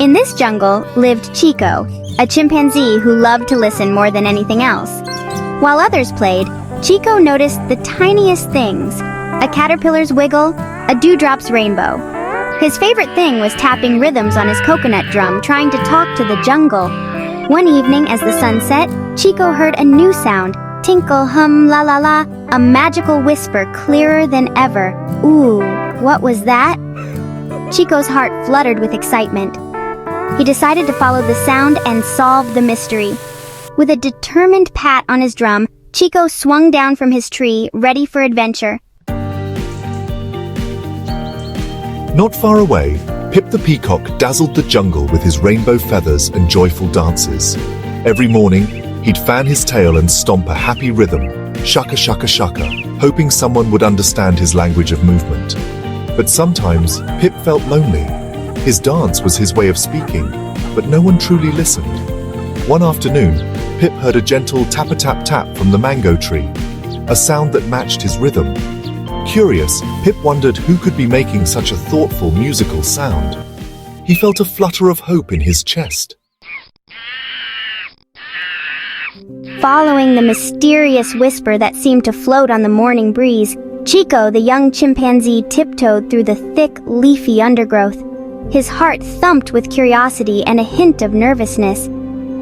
In this jungle lived Chico, a chimpanzee who loved to listen more than anything else. While others played, Chico noticed the tiniest things: a caterpillar's wiggle, a dewdrop's rainbow. His favorite thing was tapping rhythms on his coconut drum, trying to talk to the jungle. One evening, as the sun set, Chico heard a new sound: tinkle, hum, la la la, a magical whisper clearer than ever. Ooh, what was that? Chico's heart fluttered with excitement. He decided to follow the sound and solve the mystery. With a determined pat on his drum, Chico swung down from his tree, ready for adventure. Not far away, Pip the Peacock dazzled the jungle with his rainbow feathers and joyful dances. Every morning, he'd fan his tail and stomp a happy rhythm, shaka shaka shaka, hoping someone would understand his language of movement. But sometimes, Pip felt lonely. His dance was his way of speaking, but no one truly listened. One afternoon, Pip heard a gentle tap-a-tap-tap from the mango tree, a sound that matched his rhythm. Curious, Pip wondered who could be making such a thoughtful musical sound. He felt a flutter of hope in his chest. Following the mysterious whisper that seemed to float on the morning breeze, Chico, the young chimpanzee, tiptoed through the thick, leafy undergrowth. His heart thumped with curiosity and a hint of nervousness.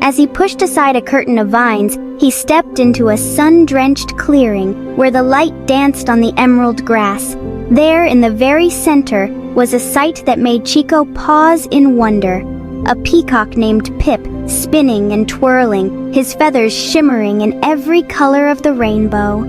As he pushed aside a curtain of vines, he stepped into a sun-drenched clearing where the light danced on the emerald grass. There, in the very center, was a sight that made Chico pause in wonder. A peacock named Pip, spinning and twirling, his feathers shimmering in every color of the rainbow.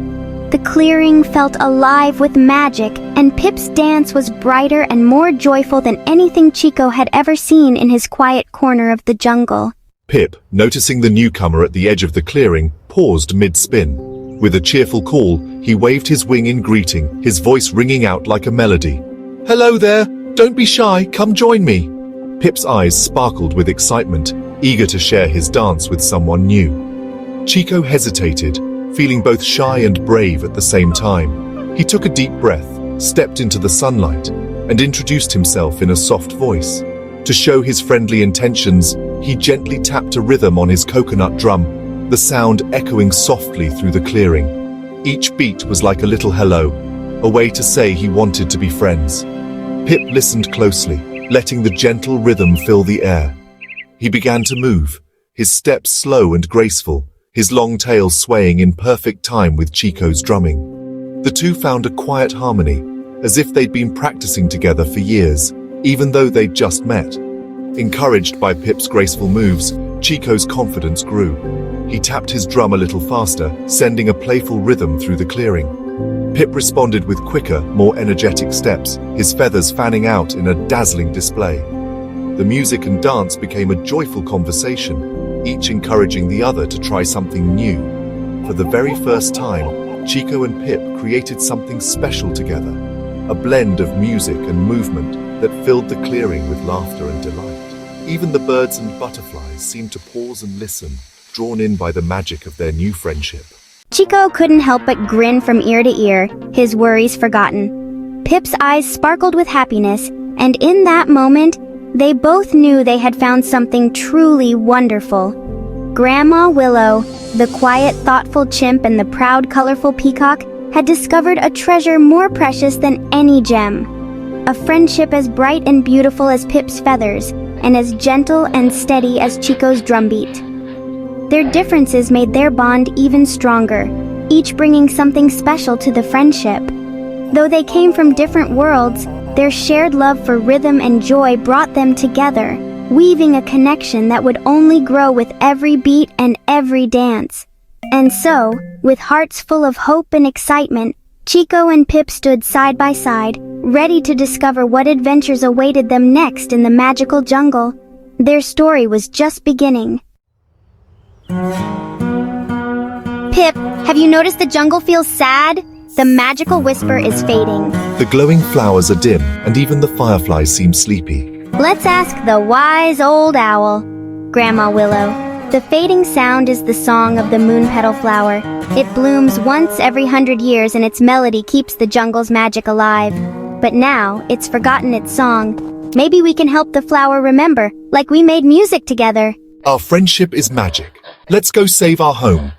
The clearing felt alive with magic, and Pip's dance was brighter and more joyful than anything Chico had ever seen in his quiet corner of the jungle. Pip, noticing the newcomer at the edge of the clearing, paused mid-spin. With a cheerful call, he waved his wing in greeting, his voice ringing out like a melody. "Hello there! Don't be shy, come join me!" Pip's eyes sparkled with excitement, eager to share his dance with someone new. Chico hesitated, feeling both shy and brave at the same time. He took a deep breath, stepped into the sunlight, and introduced himself in a soft voice. To show his friendly intentions, he gently tapped a rhythm on his coconut drum, the sound echoing softly through the clearing. Each beat was like a little hello, a way to say he wanted to be friends. Pip listened closely, letting the gentle rhythm fill the air. He began to move, his steps slow and graceful, his long tail swaying in perfect time with Chico's drumming. The two found a quiet harmony, as if they'd been practicing together for years, even though they'd just met. Encouraged by Pip's graceful moves, Chico's confidence grew. He tapped his drum a little faster, sending a playful rhythm through the clearing. Pip responded with quicker, more energetic steps, his feathers fanning out in a dazzling display. The music and dance became a joyful conversation, each encouraging the other to try something new. For the very first time, Chico and Pip created something special together, a blend of music and movement that filled the clearing with laughter and delight. Even the birds and butterflies seemed to pause and listen, drawn in by the magic of their new friendship. Chico couldn't help but grin from ear to ear, his worries forgotten. Pip's eyes sparkled with happiness, and in that moment, they both knew they had found something truly wonderful. Grandma Willow, the quiet, thoughtful chimp, and the proud, colorful peacock had discovered a treasure more precious than any gem. A friendship as bright and beautiful as Pip's feathers, and as gentle and steady as Chico's drumbeat. Their differences made their bond even stronger, each bringing something special to the friendship. Though they came from different worlds, their shared love for rhythm and joy brought them together, weaving a connection that would only grow with every beat and every dance. And so, with hearts full of hope and excitement, Chico and Pip stood side by side, ready to discover what adventures awaited them next in the magical jungle. Their story was just beginning. Pip, have you noticed the jungle feels sad? The magical whisper is fading. The glowing flowers are dim, and even the fireflies seem sleepy. Let's ask the wise old owl, Grandma Willow. The fading sound is the song of the moon petal flower. It blooms once every 100 years, and its melody keeps the jungle's magic alive. But now, it's forgotten its song. Maybe we can help the flower remember, like we made music together. Our friendship is magic. Let's go save our home.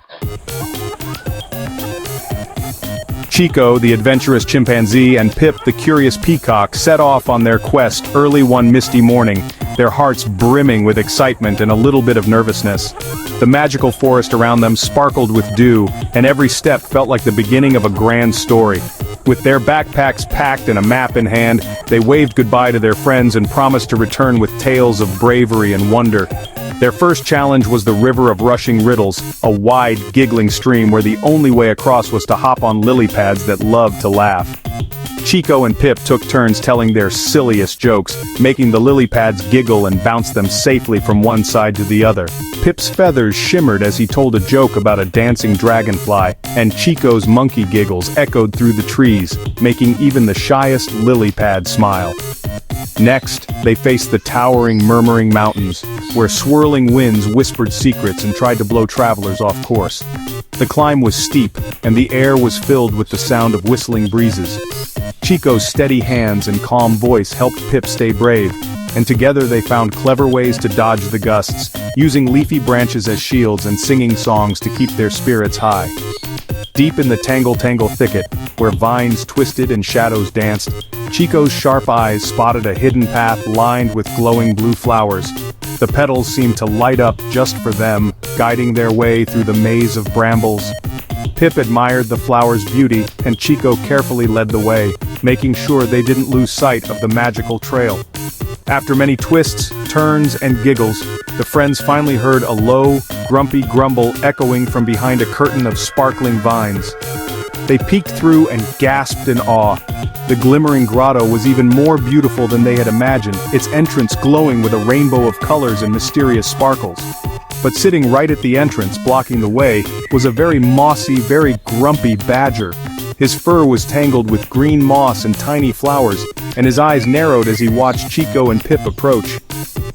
Chico, the adventurous chimpanzee, and Pip, the curious peacock, set off on their quest early one misty morning, their hearts brimming with excitement and a little bit of nervousness. The magical forest around them sparkled with dew, and every step felt like the beginning of a grand story. With their backpacks packed and a map in hand, they waved goodbye to their friends and promised to return with tales of bravery and wonder. Their first challenge was the River of Rushing Riddles, a wide, giggling stream where the only way across was to hop on lily pads that loved to laugh. Chico and Pip took turns telling their silliest jokes, making the lily pads giggle and bounce them safely from one side to the other. Pip's feathers shimmered as he told a joke about a dancing dragonfly, and Chico's monkey giggles echoed through the trees, making even the shyest lily pad smile. Next, they faced the towering, murmuring mountains, where swirling winds whispered secrets and tried to blow travelers off course. The climb was steep, and the air was filled with the sound of whistling breezes. Chico's steady hands and calm voice helped Pip stay brave, and together they found clever ways to dodge the gusts, using leafy branches as shields and singing songs to keep their spirits high. Deep in the tangle-tangle thicket, where vines twisted and shadows danced, Chico's sharp eyes spotted a hidden path lined with glowing blue flowers. The petals seemed to light up just for them, guiding their way through the maze of brambles. Pip admired the flowers' beauty, and Chico carefully led the way, making sure they didn't lose sight of the magical trail. After many twists, turns, and giggles, the friends finally heard a low, grumpy grumble echoing from behind a curtain of sparkling vines. They peeked through and gasped in awe. The glimmering grotto was even more beautiful than they had imagined, its entrance glowing with a rainbow of colors and mysterious sparkles. But sitting right at the entrance, blocking the way, was a very mossy, very grumpy badger. His fur was tangled with green moss and tiny flowers, and his eyes narrowed as he watched Chico and Pip approach.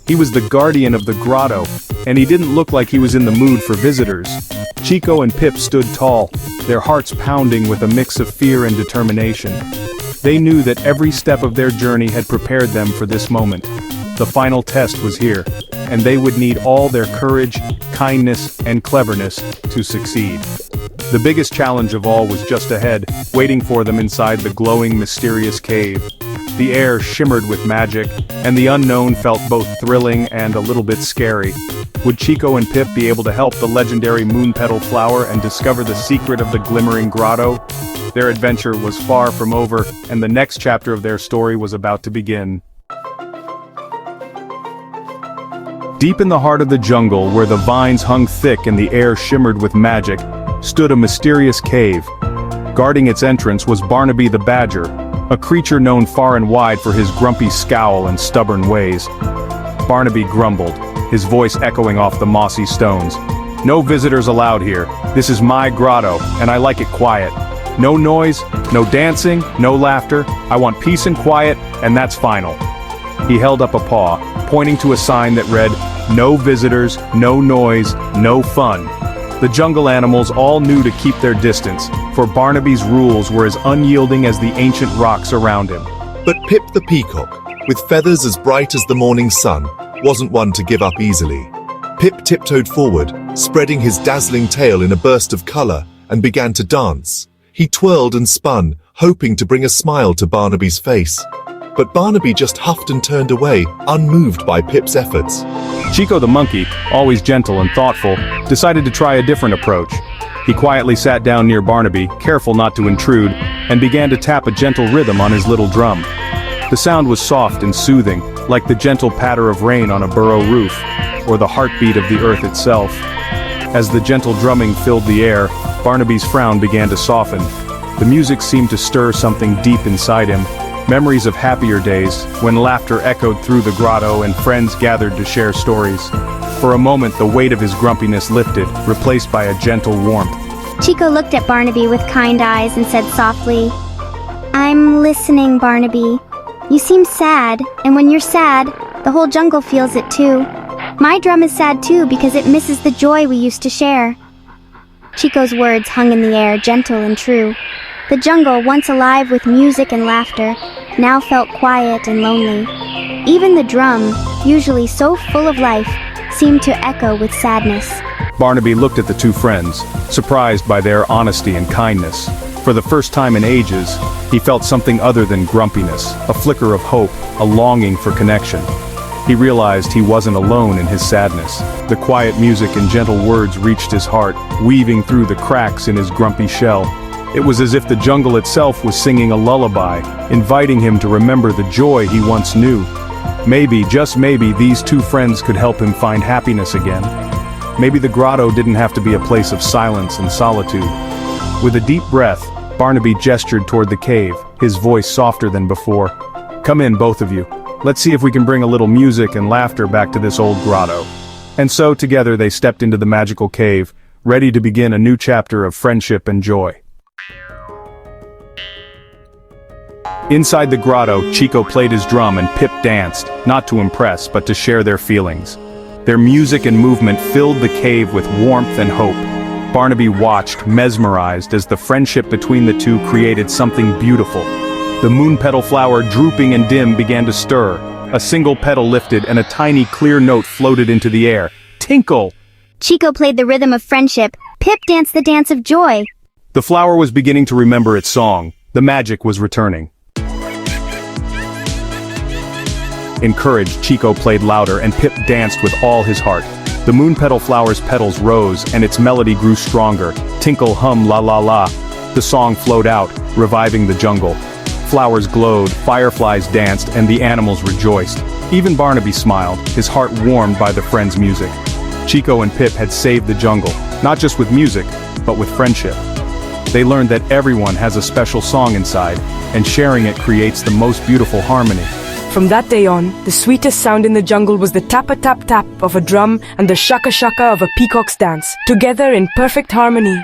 He was the guardian of the grotto, and he didn't look like he was in the mood for visitors. Chico and Pip stood tall, their hearts pounding with a mix of fear and determination. They knew that every step of their journey had prepared them for this moment. The final test was here, and they would need all their courage, kindness, and cleverness to succeed. The biggest challenge of all was just ahead, waiting for them inside the glowing, mysterious cave. The air shimmered with magic, and the unknown felt both thrilling and a little bit scary. Would Chico and Pip be able to help the legendary moon petal flower and discover the secret of the glimmering grotto? Their adventure was far from over, and the next chapter of their story was about to begin. Deep in the heart of the jungle, where the vines hung thick and the air shimmered with magic, stood a mysterious cave. Guarding its entrance was Barnaby the badger, a creature known far and wide for his grumpy scowl and stubborn ways. Barnaby grumbled, his voice echoing off the mossy stones. "No visitors allowed here. This is my grotto, and I like it quiet. No noise, no dancing, no laughter. I want peace and quiet, and that's final." He held up a paw, pointing to a sign that read, "No visitors, no noise, no fun." The jungle animals all knew to keep their distance, for Barnaby's rules were as unyielding as the ancient rocks around him. But Pip the peacock, with feathers as bright as the morning sun, wasn't one to give up easily. Pip tiptoed forward, spreading his dazzling tail in a burst of color, and began to dance. He twirled and spun, hoping to bring a smile to Barnaby's face. But Barnaby just huffed and turned away, unmoved by Pip's efforts. Chico the monkey, always gentle and thoughtful, decided to try a different approach. He quietly sat down near Barnaby, careful not to intrude, and began to tap a gentle rhythm on his little drum. The sound was soft and soothing, like the gentle patter of rain on a burrow roof, or the heartbeat of the earth itself. As the gentle drumming filled the air, Barnaby's frown began to soften. The music seemed to stir something deep inside him. Memories of happier days, when laughter echoed through the grotto and friends gathered to share stories. For a moment, the weight of his grumpiness lifted, replaced by a gentle warmth. Chico looked at Barnaby with kind eyes and said softly, "I'm listening, Barnaby. You seem sad, and when you're sad, the whole jungle feels it too. My drum is sad too because it misses the joy we used to share." Chico's words hung in the air, gentle and true. The jungle, once alive with music and laughter, now felt quiet and lonely. Even the drum, usually so full of life, seemed to echo with sadness. Barnaby looked at the two friends, surprised by their honesty and kindness. For the first time in ages, he felt something other than grumpiness, a flicker of hope, a longing for connection. He realized he wasn't alone in his sadness. The quiet music and gentle words reached his heart, weaving through the cracks in his grumpy shell. It was as if the jungle itself was singing a lullaby, inviting him to remember the joy he once knew. Maybe, just maybe, these two friends could help him find happiness again. Maybe the grotto didn't have to be a place of silence and solitude. With a deep breath, Barnaby gestured toward the cave, his voice softer than before. "Come in, both of you. Let's see if we can bring a little music and laughter back to this old grotto." And so together they stepped into the magical cave, ready to begin a new chapter of friendship and joy. Inside the grotto, Chico played his drum and Pip danced, not to impress but to share their feelings. Their music and movement filled the cave with warmth and hope. Barnaby watched, mesmerized, as the friendship between the two created something beautiful. The moon petal flower, drooping and dim, began to stir. A single petal lifted and a tiny clear note floated into the air. Tinkle! Chico played the rhythm of friendship. Pip danced the dance of joy. The flower was beginning to remember its song. The magic was returning. Encouraged, Chico played louder and Pip danced with all his heart. The moon petal flower's petals rose and its melody grew stronger. Tinkle, hum, la la la. The song flowed out, reviving the jungle. Flowers glowed, fireflies danced, and the animals rejoiced. Even Barnaby smiled, his heart warmed by the friends' music. Chico and Pip had saved the jungle, not just with music, but with friendship. They learned that everyone has a special song inside, and sharing it creates the most beautiful harmony. From that day on, the sweetest sound in the jungle was the tap-a-tap-tap of a drum and the shaka-shaka of a peacock's dance, together in perfect harmony.